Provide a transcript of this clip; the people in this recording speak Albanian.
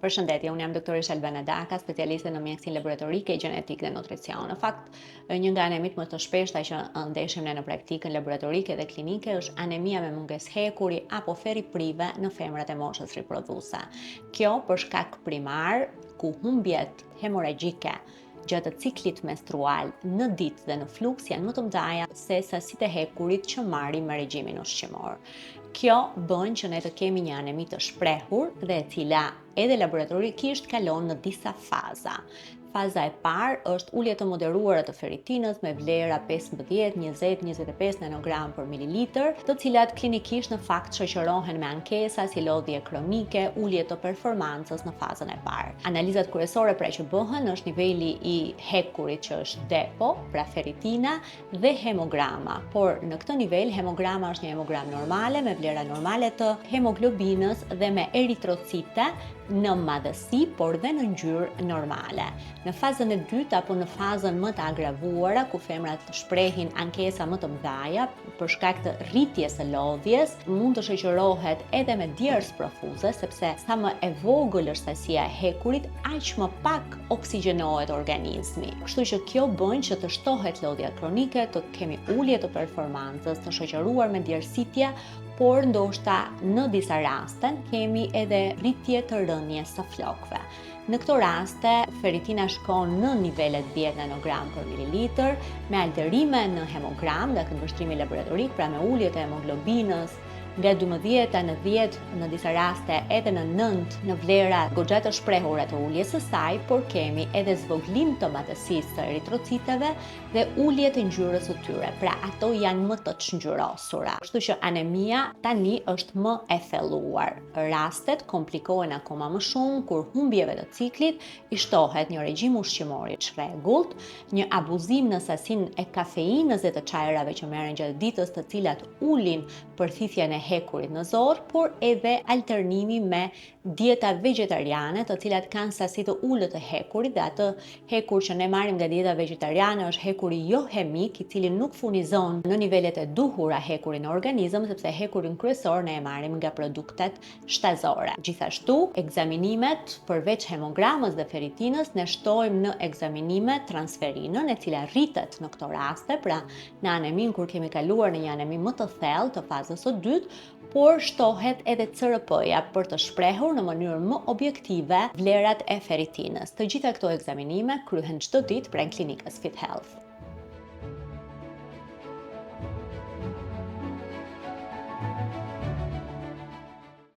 Përshëndetje, unë jam doktoresha Albana Daka, specialiste në mjekësinë laboratorike, gjenetikë dhe nutricion. Në fakt, një nga anemitë më të shpeshta që ndeshim ne në praktikën laboratorike dhe klinike është anemia me mungesë hekuri apo ferriprive në femrat e moshës riprodhuese. Kjo për shkak primar ku humbjet hemoragjike gjatë ciklit menstrual në ditë dhe në fluks janë më të mëdha se sasitë e hekurit që marrim me regjimin ushqimor. Kjo bën që ne të kemi një anemi të shprehur dhe e cila edhe laboratorikisht kalon në disa faza. Faza e parë është ulje të moderuara të ferritinës me vlera 15, 20, 25 nanogram për mililitër, të cilat klinikisht në fakt shoqërohen me ankesa si lodhje kronike, ulje të performancës në fazën e parë. Analizat kryesore pra që bëhen është niveli i hekurit që është depo, pra ferritina dhe hemograma, por në këtë nivel hemograma është një hemogram normale me vlera normale të hemoglobinës dhe me eritrocite në madhësi, por dhe në ngjyrë normale. Në fazën e dytë apo në fazën më të agravuara, ku femrat shprehin ankesa më të mëdha për shkak të rritjes së lodhjes, mund të shoqërohet edhe me djers profuze, sepse sa më e vogël është sasia e hekurit, aq më pak oksigjenohet organizmi. Kështu që kjo bën që të shtohet lodhja kronike, të kemi ulje të performancës, të shoqëruar me djersitje, por ndoshta në disa raste kemi edhe rritje të rënies së flokëve. Në këto raste, ferritina shkon në nivelet 10 nanogram për mililitër, me alterime në hemogram, dhe këtë vështrimi laboratorik, pra me ulje të hemoglobinës, nga 12 në 10, në disa raste edhe në 9 në vlera goxha të shprehura të uljes së saj, por kemi edhe zvoglim të madhësisë së eritrociteve dhe ulje të ngjyrës së tyre, pra ato janë më të çngjyrosura. Kështu që anemia tani është më e thelluar. Rastet komplikohen akoma më shumë kur humbjeve të ciklit i shtohet një regjim ushqimor i çrregullt, një abuzim në sasinë e kafeinës dhe të çajrave që merren gjatë ditës, të cilat ulin përthithjen e hekurit në zor, por edhe alternimi me dieta vegetariane, të cilat kanë sasi të ulët të hekurit, dhe atë hekur që ne marrim nga dieta vegetariane është hekuri jo hemik, i cili nuk furnizon në nivelet e duhura hekurin në organizëm, sepse hekurin kryesor ne e marrim nga produktet shtazore. Gjithashtu, ekzaminimet përveç hemogramës dhe ferritinës ne shtojmë në ekzaminime transferinën, e cila rritet në këto raste, pra në anemin kur kemi kaluar në një anemi më të thellë të fazës së dytë, por shtohet edhe CRP-ja për të shprehur në mënyrë më objektive vlerat e ferritinës. Të gjitha këto ekzaminime kryhen çdo ditë pranë klinikës Fit Health.